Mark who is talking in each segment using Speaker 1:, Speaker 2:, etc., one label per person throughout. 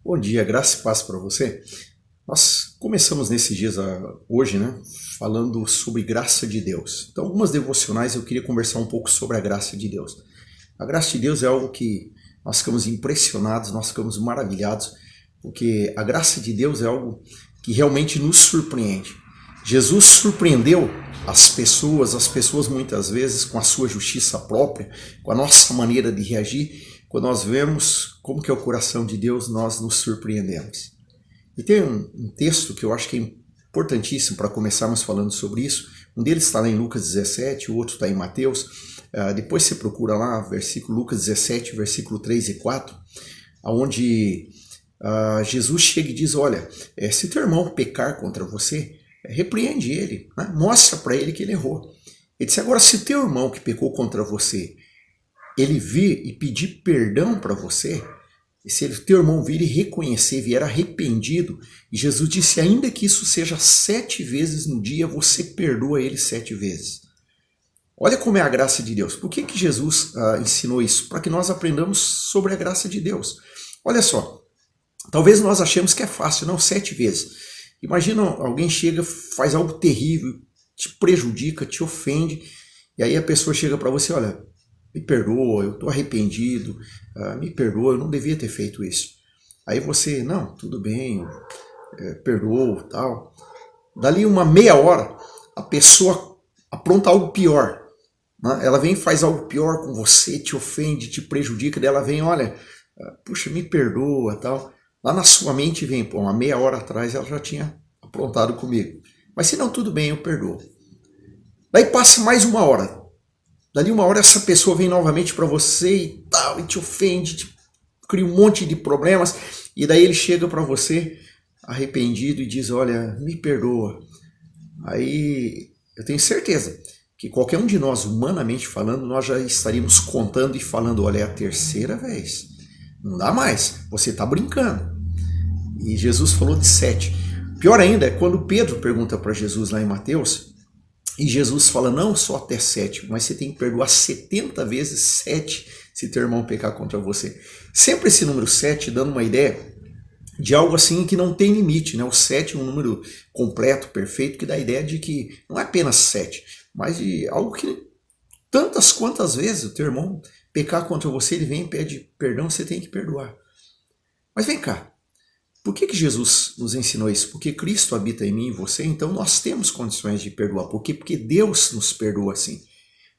Speaker 1: Bom dia, graça e paz para você. Nós começamos nesses dias, hoje, né, falando sobre graça de Deus. Então, algumas devocionais eu queria conversar um pouco sobre a graça de Deus. A graça de Deus é algo que nós ficamos impressionados, nós ficamos maravilhados, porque a graça de Deus é algo que realmente nos surpreende. Jesus surpreendeu as pessoas muitas vezes com a sua justiça própria, com a nossa maneira de reagir. Quando nós vemos como que é o coração de Deus, nós nos surpreendemos. E tem um texto que eu acho que é importantíssimo para começarmos falando sobre isso. Um deles está lá em Lucas 17, o outro está em Mateus. Depois você procura lá, versículo Lucas 17, versículo 3 e 4, onde Jesus chega e diz, olha, se teu irmão pecar contra você, repreende ele, né? Mostra para ele que ele errou. Ele disse, agora se teu irmão que pecou contra você, ele vir e pedir perdão para você, e se o teu irmão vir e reconhecer, vier arrependido, e Jesus disse, ainda que isso seja 7 vezes no dia, você perdoa ele 7 vezes. Olha como é a graça de Deus. Por que Jesus ensinou isso? Para que nós aprendamos sobre a graça de Deus. Olha só, talvez nós achemos que é fácil, não, 7 vezes. Imagina alguém chega, faz algo terrível, te prejudica, te ofende, e aí a pessoa chega para você, olha, me perdoa, eu estou arrependido, me perdoa, eu não devia ter feito isso. Aí você, não, tudo bem, perdoa, tal. Dali uma meia hora, a pessoa apronta algo pior. Né? Ela vem e faz algo pior com você, te ofende, te prejudica, daí ela vem, olha, puxa, me perdoa, tal. Lá na sua mente vem, pô, uma meia hora atrás ela já tinha aprontado comigo. Mas se não, tudo bem, eu perdoo. Daí passa mais uma hora. Dali uma hora essa pessoa vem novamente para você e tal, e te ofende, te cria um monte de problemas, e daí ele chega para você arrependido e diz, olha, me perdoa. Aí eu tenho certeza que qualquer um de nós, humanamente falando, nós já estaríamos contando e falando, olha, é a terceira vez. Não dá mais, você está brincando. E Jesus falou de 7. Pior ainda é quando Pedro pergunta para Jesus lá em Mateus, e Jesus fala, não só até 7, mas você tem que perdoar 70 vezes 7 se teu irmão pecar contra você. Sempre esse número 7 dando uma ideia de algo assim que não tem limite, né? O 7 é um número completo, perfeito, que dá a ideia de que não é apenas 7, mas de algo que tantas quantas vezes o teu irmão pecar contra você, ele vem e pede perdão, você tem que perdoar. Mas vem cá, por que Jesus nos ensinou isso? Porque Cristo habita em mim e em você, então nós temos condições de perdoar. Por quê? Porque Deus nos perdoa assim.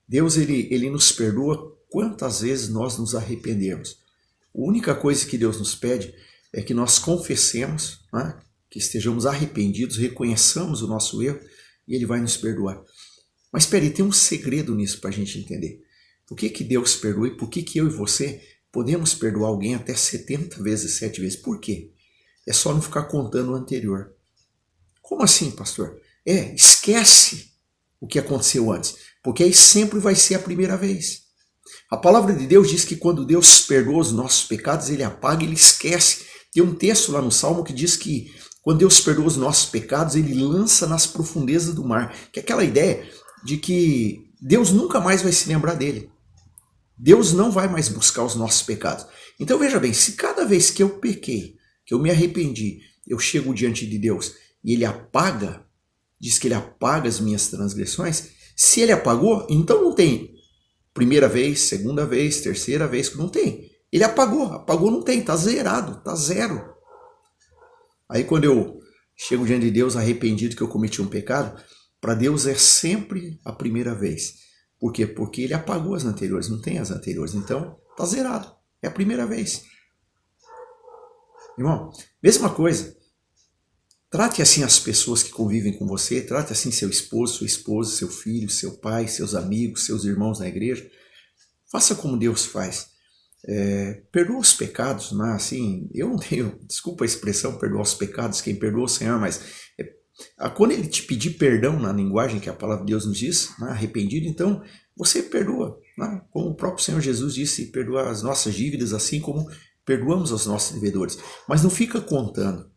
Speaker 1: Deus ele nos perdoa quantas vezes nós nos arrependemos. A única coisa que Deus nos pede é que nós confessemos, né? Que estejamos arrependidos, reconheçamos o nosso erro e Ele vai nos perdoar. Mas espere, tem um segredo nisso para a gente entender. Por que Deus perdoa e por que eu e você podemos perdoar alguém até 70 vezes, 7 vezes? Por quê? É só não ficar contando o anterior. Como assim, pastor? Esquece o que aconteceu antes, porque aí sempre vai ser a primeira vez. A palavra de Deus diz que quando Deus perdoa os nossos pecados, Ele apaga, Ele esquece. Tem um texto lá no Salmo que diz que quando Deus perdoa os nossos pecados, Ele lança nas profundezas do mar. Que é aquela ideia de que Deus nunca mais vai se lembrar dele. Deus não vai mais buscar os nossos pecados. Então veja bem, se cada vez que eu pequei, que eu me arrependi, eu chego diante de Deus e Ele apaga, diz que Ele apaga as minhas transgressões, se Ele apagou, então não tem primeira vez, segunda vez, terceira vez, não tem. Ele apagou não tem, está zerado, está zero. Aí quando eu chego diante de Deus arrependido que eu cometi um pecado, para Deus é sempre a primeira vez. Por quê? Porque Ele apagou as anteriores, não tem as anteriores, então está zerado, é a primeira vez. Irmão, mesma coisa. Trate assim as pessoas que convivem com você, trate assim seu esposo, sua esposa, seu filho, seu pai, seus amigos, seus irmãos na igreja. Faça como Deus faz. Perdoa os pecados, né? Assim, eu não tenho, desculpa a expressão, perdoar os pecados, quem perdoa é o Senhor, mas quando Ele te pedir perdão na linguagem que a palavra de Deus nos diz, né, arrependido, então você perdoa. Né? Como o próprio Senhor Jesus disse, perdoar as nossas dívidas assim como perdoamos aos nossos devedores, mas não fica contando.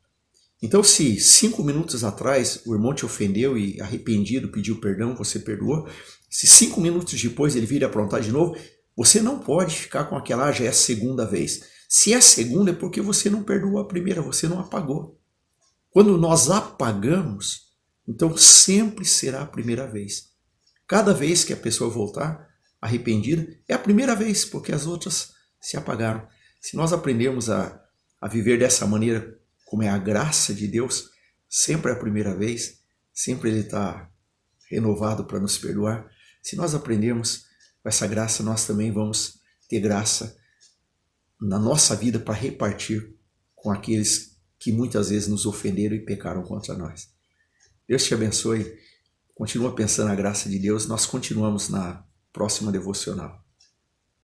Speaker 1: Então, se 5 minutos atrás o irmão te ofendeu e arrependido pediu perdão, você perdoou, se 5 minutos depois ele vir aprontar de novo, você não pode ficar com aquela, já é a segunda vez. Se é a segunda, é porque você não perdoou a primeira, você não apagou. Quando nós apagamos, então sempre será a primeira vez. Cada vez que a pessoa voltar arrependida, é a primeira vez, porque as outras se apagaram. Se nós aprendermos a viver dessa maneira, como é a graça de Deus, sempre é a primeira vez, sempre Ele está renovado para nos perdoar. Se nós aprendermos com essa graça, nós também vamos ter graça na nossa vida para repartir com aqueles que muitas vezes nos ofenderam e pecaram contra nós. Deus te abençoe. Continua pensando na graça de Deus. Nós continuamos na próxima devocional.